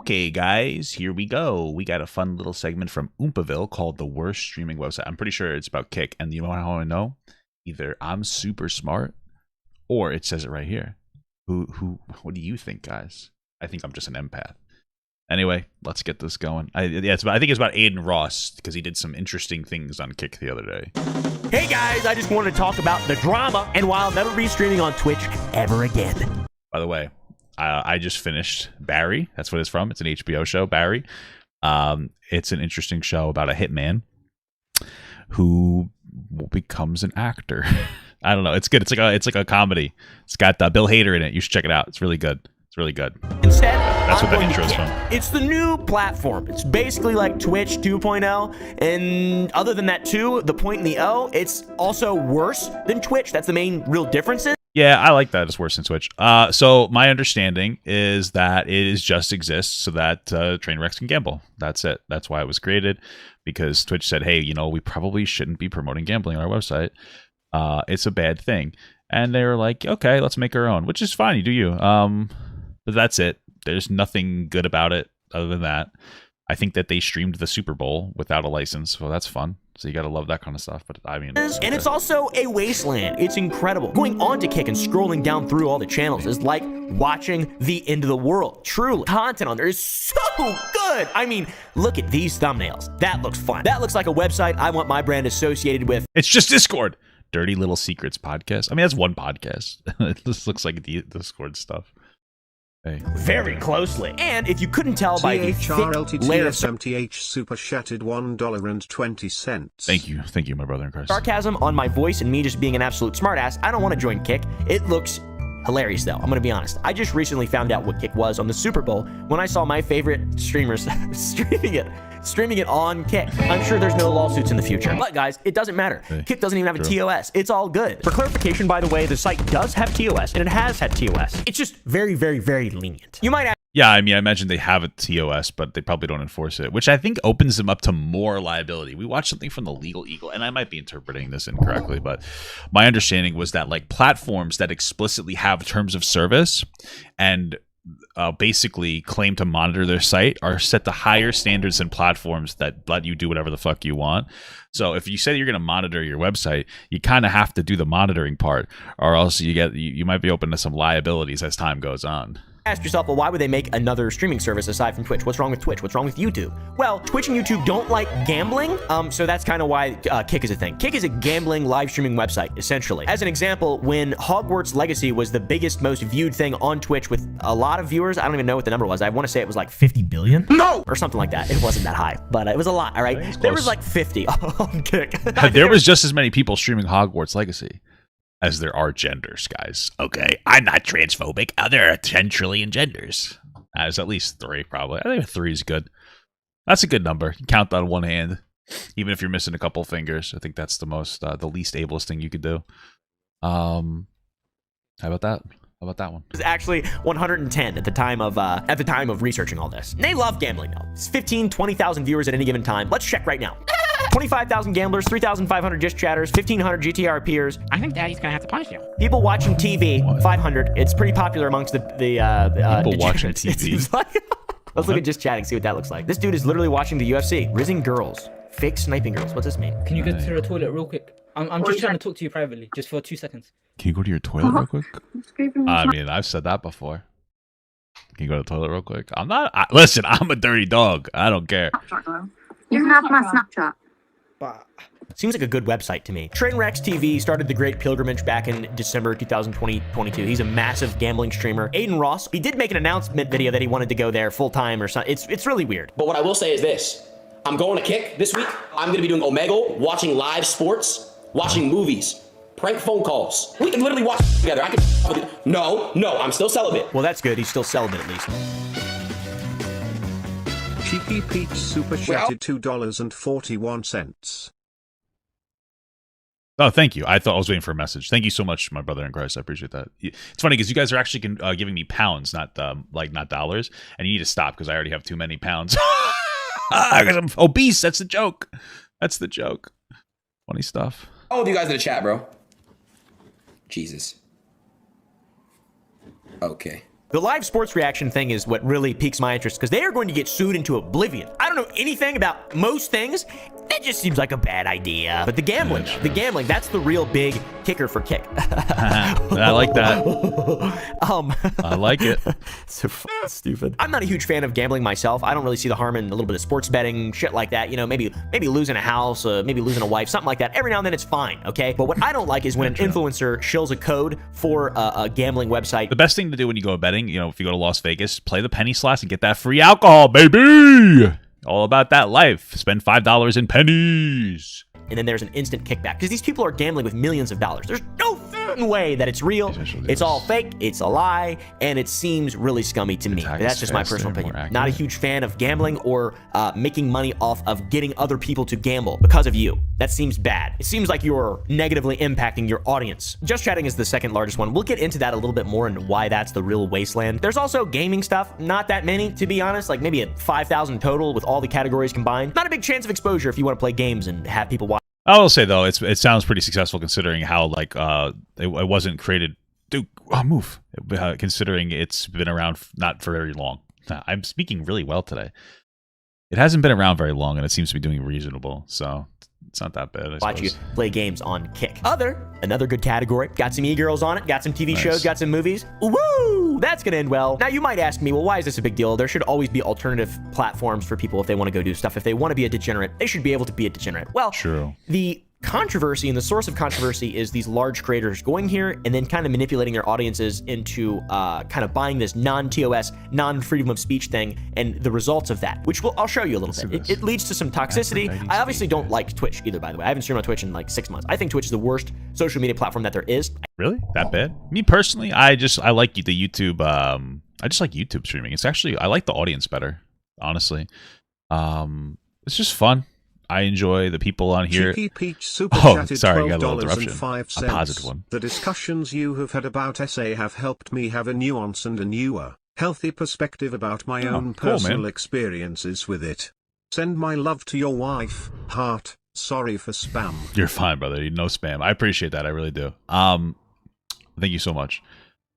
Okay, guys, here we go. We got a fun little segment from Oompaville called The Worst Streaming Website. I'm pretty sure it's about Kick. And you know how I know? Either I'm super smart or it says it right here. What do you think, guys? I think I'm just an empath. Anyway, let's get this going. I think it's about Aiden Ross because he did some interesting things on Kick the other day. Hey guys, I just wanted to talk about the drama and why I'll never be streaming on Twitch ever again. By the way, I just finished Barry. That's what it's from. It's an HBO show, Barry. It's an interesting show about a hitman who becomes an actor. I don't know. It's good. It's like a comedy. It's got Bill Hader in it. You should check it out. It's really good. It's really good. Instead, that's what that intro is from. It's the new platform. It's basically like Twitch 2.0. And other than that too, the point in the O, it's also worse than Twitch. That's the main real difference. Yeah, I like that. It's worse than Twitch. So my understanding is that it just exists so that train wrecks can gamble. That's it. That's why it was created, because Twitch said, hey, we probably shouldn't be promoting gambling on our website. It's a bad thing. And they were like, okay, let's make our own, which is fine. You do you. But that's it. There's nothing good about it other than that. I think that they streamed the Super Bowl without a license, so that's fun. So you gotta love that kind of stuff. But I mean, and it's also a wasteland. It's incredible. Going on to Kick and scrolling down through all the channels is like watching the end of the world. Truly, content on there is so good. I mean, look at these thumbnails. That looks fun. That looks like a website I want my brand associated with. It's just Discord. Dirty Little Secrets podcast. I mean, that's one podcast. This looks like the Discord stuff. Hey. Very closely. And if you couldn't tell by the thick layer of MTH super chatted $1.20. Thank you, my brother in Christ. Sarcasm on my voice and me just being an absolute smartass, I don't want to join Kick. It looks hilarious though. I'm gonna be honest. I just recently found out what Kick was on the Super Bowl when I saw my favorite streamers streaming it on Kick. I'm sure there's no lawsuits in the future. But guys, it doesn't matter. Hey, Kick doesn't even have a TOS. It's all good. For clarification, by the way, the site does have TOS, and it has had TOS. It's just very, very, very lenient. You might ask. Yeah, I mean, I imagine they have a TOS, but they probably don't enforce it, which I think opens them up to more liability. We watched something from the Legal Eagle, and I might be interpreting this incorrectly, but my understanding was that like platforms that explicitly have terms of service and basically claim to monitor their site are set to higher standards than platforms that let you do whatever the fuck you want. So if you say you're going to monitor your website, you kind of have to do the monitoring part, or else you might be open to some liabilities as time goes on. Ask yourself, well, why would they make another streaming service aside from Twitch? What's wrong with Twitch? What's wrong with YouTube? Well, Twitch and YouTube don't like gambling, so that's kind of why Kick is a thing. Kick is a gambling live streaming website, essentially. As an example, when Hogwarts Legacy was the biggest, most viewed thing on Twitch with a lot of viewers, I don't even know what the number was. I want to say it was like 50 billion? No! Or something like that. It wasn't that high, but it was a lot, all right? There was like 50 on Kick. There was just as many people streaming Hogwarts Legacy as there are genders, guys. Okay, I'm not transphobic. There are 10 trillion genders. There's at least 3, probably. I think 3 is good. That's a good number. You can count on one hand, even if you're missing a couple fingers. I think that's the least ableist thing you could do. How about that? How about that one? It was actually 110 at the time of researching all this. And they love gambling though. It's 15, 20,000 viewers at any given time. Let's check right now. 25,000 gamblers, 3,500 Just Chatters, 1,500 GTR peers. I think Daddy's gonna have to punish you. People watching TV, 500. It's pretty popular amongst the people watching TV. Let's look at Just Chatting, see what that looks like. This dude is literally watching the UFC. Rizzing girls, fake sniping girls. What's this mean? Can you go to the toilet real quick? I'm just trying to talk to you privately, just for 2 seconds. Can you go to your toilet real quick? I mean, I've said that before. Can you go to the toilet real quick? Listen, I'm a dirty dog. I don't care. You can have my Snapchat. Seems like a good website to me. Trainwrecks TV started the Great Pilgrimage back in December 2022. He's a massive gambling streamer. Aiden Ross, he did make an announcement video that he wanted to go there full time or something. It's really weird. But what I will say is this. I'm going to Kick this week. I'm going to be doing Omegle, watching live sports, watching movies, prank phone calls. We can literally watch together. I can. No, I'm still celibate. Well, that's good. He's still celibate at least. Cheeky Peach super chatted $2.41. Oh, thank you. I thought I was waiting for a message. Thank you so much, my brother in Christ. I appreciate that. It's funny because you guys are actually giving me pounds, not dollars, and you need to stop because I already have too many pounds. Because I'm obese. That's the joke. That's the joke. Funny stuff. How old are you guys in the chat, bro? Jesus. Okay. The live sports reaction thing is what really piques my interest because they are going to get sued into oblivion. I don't know anything about most things. That just seems like a bad idea. But the gambling, that's the real big kicker for Kick. I like that. I like it. So stupid. I'm not a huge fan of gambling myself. I don't really see the harm in a little bit of sports betting, shit like that. You know, maybe losing a house, maybe losing a wife, something like that. Every now and then it's fine, okay? But what I don't like is when an influencer shills a code for a gambling website. The best thing to do when you go betting, you know, if you go to Las Vegas, play the penny slots and get that free alcohol, baby. All about that life. Spend $5 in pennies. And then there's an instant kickback because these people are gambling with millions of dollars. There's no fucking way that it's real. It's all fake. It's a lie, and it seems really scummy to me. That's just my personal opinion. Not a huge fan of gambling or making money off of getting other people to gamble because of you. That seems bad. It seems like you're negatively impacting your audience. Just Chatting is the second largest one. We'll get into that a little bit more and why that's the real wasteland. There's also gaming stuff. Not that many, to be honest. Like maybe at 5,000 total with all the categories combined. Not a big chance of exposure if you want to play games and have people watch. I will say though, it sounds pretty successful considering how like it wasn't created. Dude, move. Considering it's been around not for very long. I'm speaking really well today. It hasn't been around very long, and it seems to be doing reasonable. So it's not that bad. Watch you play games on Kick. Another good category. Got some e-girls on it. Got some TV shows. Got some movies. Woo! That's gonna end well. Now you might ask me, well, why is this a big deal? There should always be alternative platforms for people if they want to go do stuff. If they want to be a degenerate, they should be able to be a degenerate. Well, true. The controversy and the source of controversy is these large creators going here and then kind of manipulating their audiences into kind of buying this non-TOS, non-freedom of speech thing, and the results of that, which I'll show you a little bit. It leads to some toxicity. I obviously don't like Twitch either, by the way. I haven't streamed on Twitch in like 6 months. I think Twitch is the worst social media platform that there is. Really? That bad? Me personally, I like the YouTube. I just like YouTube streaming. It's actually, I like the audience better, honestly. It's just fun. I enjoy the people on here. Cheeky Peach super chatted sorry, I got a little $12.05. interruption. A positive one. The discussions you have had about SA have helped me have a nuance and a newer, healthy perspective about my own personal experiences with it. Send my love to your wife, heart. Sorry for spam. You're fine, brother. No spam. I appreciate that. I really do. Thank you so much.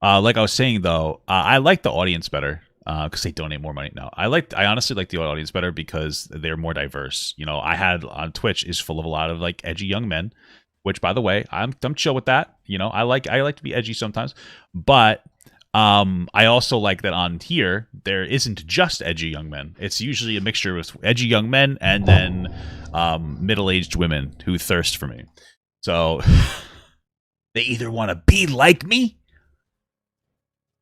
Like I was saying though, I like the audience better. Because they donate more money now. I honestly like the audience better because they're more diverse. You know, I had on Twitch is full of a lot of like edgy young men, which by the way, I'm chill with that. You know, I like to be edgy sometimes, but I also like that on here there isn't just edgy young men. It's usually a mixture of edgy young men and then middle-aged women who thirst for me. So they either want to be like me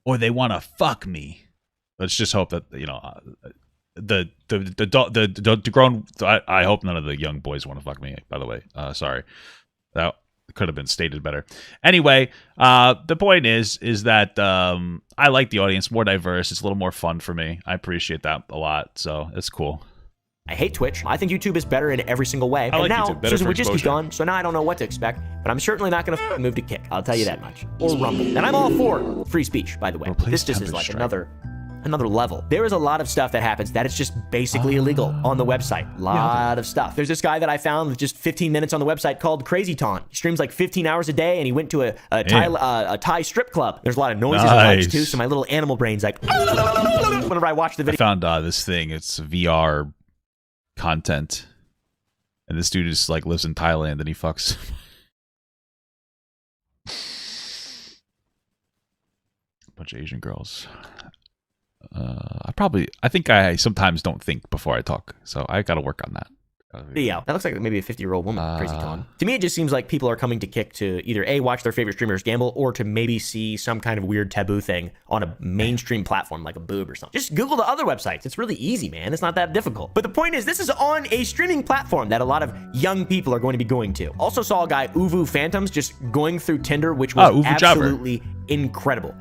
or they want to fuck me. Let's just hope that, you know, the grown. I hope none of the young boys want to fuck me. By the way, sorry, that could have been stated better. Anyway, the point is that I like the audience more diverse. It's a little more fun for me. I appreciate that a lot. So it's cool. I hate Twitch. I think YouTube is better in every single way. And now Susan Wojcicki's gone, so now I don't know what to expect. But I'm certainly not going to move to Kick. I'll tell you that much. Or Rumble. And I'm all for free speech, by the way. This just is like another level. There is a lot of stuff that happens that is just basically illegal on the website. Lot of stuff. There's this guy that I found with just 15 minutes on the website called Crazy Tawn. He streams like 15 hours a day, and he went to a Thai strip club. There's a lot of noises and lights too, so my little animal brain's like whenever I watch the video. I found this thing. It's VR content, and this dude just like lives in Thailand and he fucks a bunch of Asian girls. I think I sometimes don't think before I talk, so I gotta work on that. Yeah, that looks like maybe a 50-year-old woman, Crazy Tawn. To me, it just seems like people are coming to Kick to either A, watch their favorite streamers gamble, or to maybe see some kind of weird taboo thing on a mainstream platform like a boob or something. Just Google the other websites. It's really easy, man. It's not that difficult. But the point is, this is on a streaming platform that a lot of young people are going to be going to. Also saw a guy, Uvu Phantoms, just going through Tinder, which was absolutely incredible.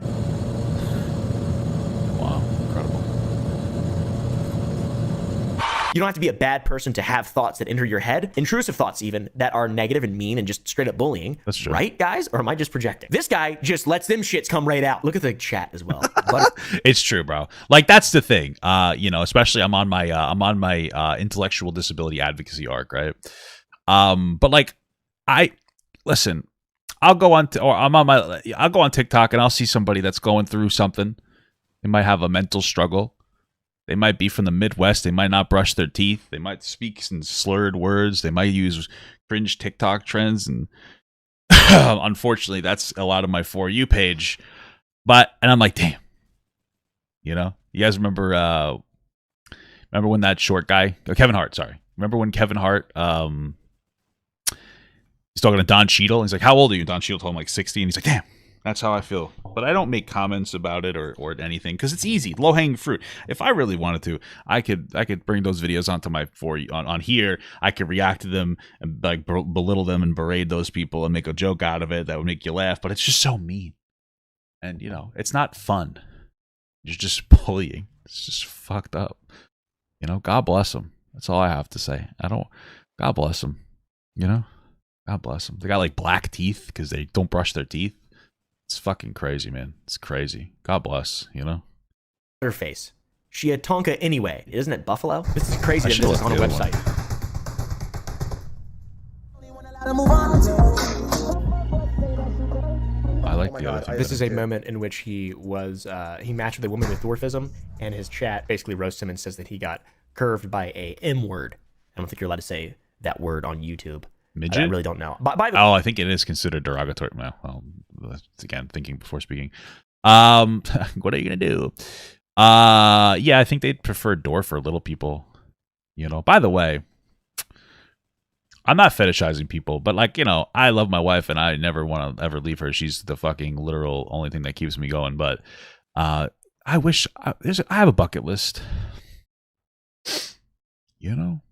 You don't have to be a bad person to have thoughts that enter your head, intrusive thoughts even, that are negative and mean and just straight up bullying. That's true. Right, guys? Or am I just projecting? This guy just lets them shits come right out. Look at the chat as well. It's true, bro. Like, that's the thing. You know, especially I'm on my intellectual disability advocacy arc, right? But like, I'll go on TikTok and I'll see somebody that's going through something, They might have a mental struggle. They might be from the Midwest. They might not brush their teeth. They might speak in slurred words. They might use cringe TikTok trends. And unfortunately, that's a lot of my For You page. And I'm like, damn. You know? You guys remember when that short guy, Kevin Hart, sorry. Remember when Kevin Hart, he's talking to Don Cheadle. He's like, how old are you? Don Cheadle told him like 60. And he's like, damn. That's how I feel. But I don't make comments about it or anything because it's easy, low-hanging fruit. If I really wanted to, I could bring those videos onto my on here. I could react to them and like belittle them and berate those people and make a joke out of it that would make you laugh. But it's just so mean. And, you know, it's not fun. You're just bullying. It's just fucked up. You know, God bless them. That's all I have to say. God bless them. You know, God bless them. They got like black teeth because they don't brush their teeth. It's fucking crazy, man. It's crazy. God bless, you know? Her face. She had Tonka anyway. Isn't it Buffalo? This is crazy that this is on a website. I like the other thing. This is a moment in which he matched with a woman with dwarfism, and his chat basically roasts him and says that he got curved by a M word. I don't think you're allowed to say that word on YouTube. Midget? I really don't know. By the I think it is considered derogatory. Well, again, thinking before speaking. What are you gonna do? Yeah, I think they'd prefer dwarf for little people. You know. By the way, I'm not fetishizing people, but like, you know, I love my wife and I never want to ever leave her. She's the fucking literal only thing that keeps me going. But I wish I have a bucket list. You know.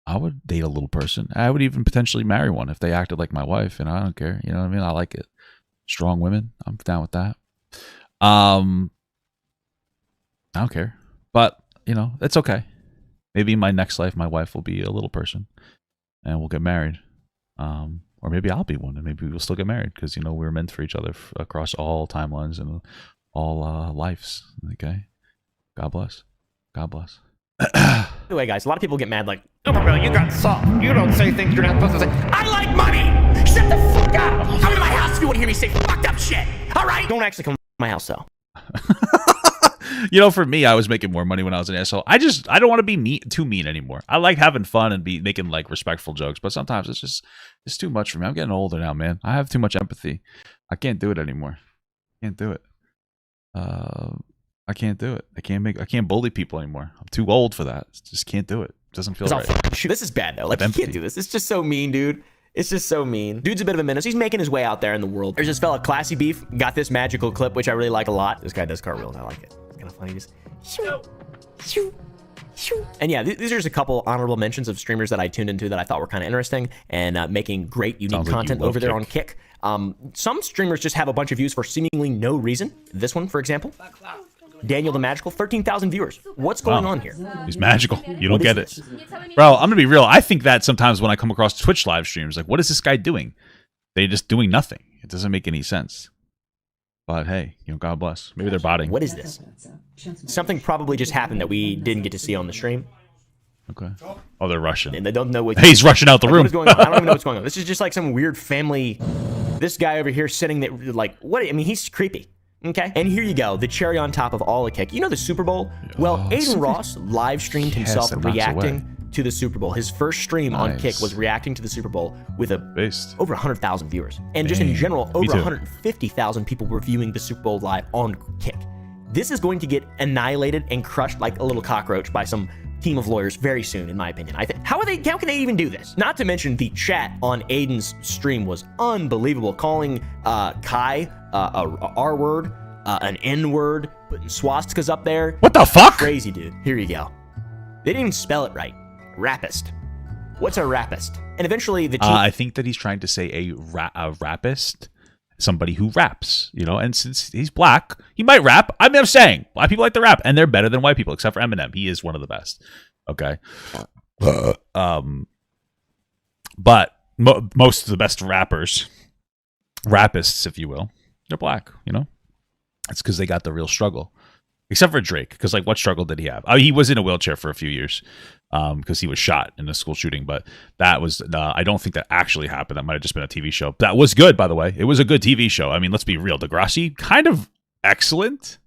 I would date a little person. I would even potentially marry one if they acted like my wife, and I don't care. You know what I mean? I like it. Strong women. I'm down with that. I don't care. But, you know, it's okay. Maybe in my next life, my wife will be a little person, and we'll get married. Or maybe I'll be one, and maybe we'll still get married, because, you know, we're meant for each other across all timelines and all lives. Okay? God bless. God bless. Anyway, guys, a lot of people get mad like, oh my God, you got soft. You don't say things you're not supposed to say. I like money! Shut the fuck up! Come to my house if you want to hear me say fucked up shit! Alright? Don't actually come to my house, though. You know, for me, I was making more money when I was an asshole. I don't want to be too mean anymore. I like having fun and making like respectful jokes, but sometimes it's too much for me. I'm getting older now, man. I have too much empathy. I can't do it anymore. Can't do it. I can't do it. I can't bully people anymore. I'm too old for that. Just can't do it. It doesn't feel right. Shoot, this is bad though. Like, you can't do this. It's just so mean, dude. It's just so mean. Dude's a bit of a menace. He's making his way out there in the world. There's this fella, Classy Beef, got this magical clip, which I really like a lot. This guy does cartwheels. I like it. It's kind of funny. Just shoo, shoo, shoo. And yeah, these are just a couple honorable mentions of streamers that I tuned into that I thought were kind of interesting and making great, unique content over there on Kick. Some streamers just have a bunch of views for seemingly no reason. This one, for example. Daniel the Magical, 13,000 viewers. What's going on here? He's magical. You don't get it. Bro, I'm going to be real. I think that sometimes when I come across Twitch live streams, like, what is this guy doing? They're just doing nothing. It doesn't make any sense. But hey, you know, God bless. Maybe they're botting. What is this? Something probably just happened that we didn't get to see on the stream. Okay. Oh, they're rushing. And they don't know what... He's rushing out the room. What is going on? I don't even know what's going on. This is just like some weird family... This guy over here sitting there, like, what? I mean, he's creepy. Okay, and here you go, the cherry on top of all a Kick. You know the Super Bowl? Well, Aiden Ross live streamed himself reacting to the Super Bowl. His first stream on Kick was reacting to the Super Bowl with over 100,000 viewers. And just in general, over 150,000 people were viewing the Super Bowl live on Kick. This is going to get annihilated and crushed like a little cockroach by some team of lawyers very soon, in my opinion. I think how can they even do this? Not to mention the chat on Aiden's stream was unbelievable, calling Kai a R word, an N word, putting swastikas up there. What the fuck? Crazy, dude. Here you go. They didn't even spell it right. Rapist. What's a rapist? And eventually the team... I think that he's trying to say a rapist, somebody who raps, you know, and since he's black, he might rap. I mean, I'm saying black people like to rap, and they're better than white people, except for Eminem. He is one of the best. Okay. But most of the best rapists, if you will, they're black, you know? It's because they got the real struggle. Except for Drake, because, like, what struggle did he have? He was in a wheelchair for a few years because he was shot in a school shooting, but that was, I don't think that actually happened. That might have just been a TV show. That was good, by the way. It was a good TV show. I mean, let's be real. Degrassi kind of excellent.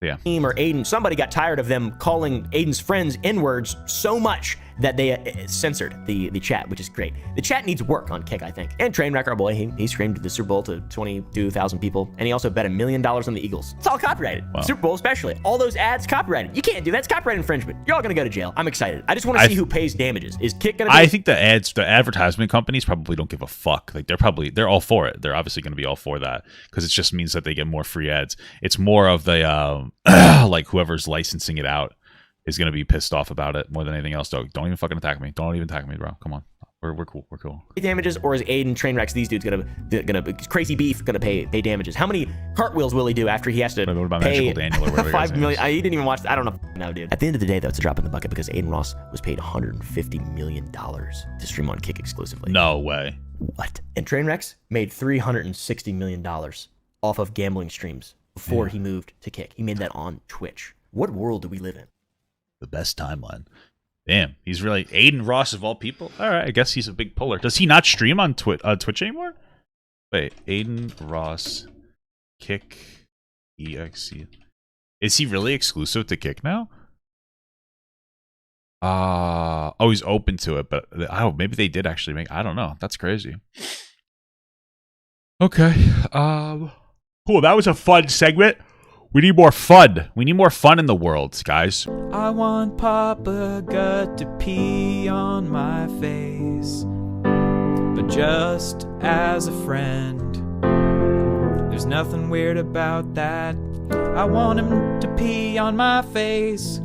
Yeah. Or Aiden, somebody got tired of them calling Aiden's friends N-words so much that they censored the chat, which is great. The chat needs work on Kick, I think. And Trainwreck, our boy, he screamed the Super Bowl to 22,000 people, and he also bet $1 million on the Eagles. It's all copyrighted. Wow. Super Bowl especially. All those ads copyrighted. You can't do that. It's copyright infringement. You're all gonna go to jail. I'm excited. I just want to see who pays damages. Is Kick gonna? I think the advertisement companies probably don't give a fuck. Like they're all for it. They're obviously going to be all for that because it just means that they get more free ads. It's more of the like whoever's licensing it out is going to be pissed off about it more than anything else. Don't even fucking attack me. Don't even attack me, bro. Come on. We're cool. We're cool. Damages, or is Aiden, Trainwrecks, these dudes gonna crazy beef gonna pay damages? How many cartwheels will he do after he has to What about pay Magical Daniel or whatever $5 million? He didn't even watch. I don't know. No, dude. At the end of the day, though, it's a drop in the bucket because Aiden Ross was paid $150 million to stream on Kick exclusively. No way. What? And Trainwrecks made $360 million off of gambling streams before he moved to Kick. He made that on Twitch. What world do we live in? The best timeline. Damn, he's really Aiden Ross of all people. All right, I guess he's a big puller. Does he not stream on Twitch anymore? Wait, Aiden Ross, Kick, EXE. Is he really exclusive to Kick now? Oh, he's open to it, but maybe they did actually make. I don't know. That's crazy. Okay, cool. That was a fun segment. We need more fun. We need more fun in the world, guys. I want Papa Gut to pee on my face, but just as a friend. There's nothing weird about that. I want him to pee on my face.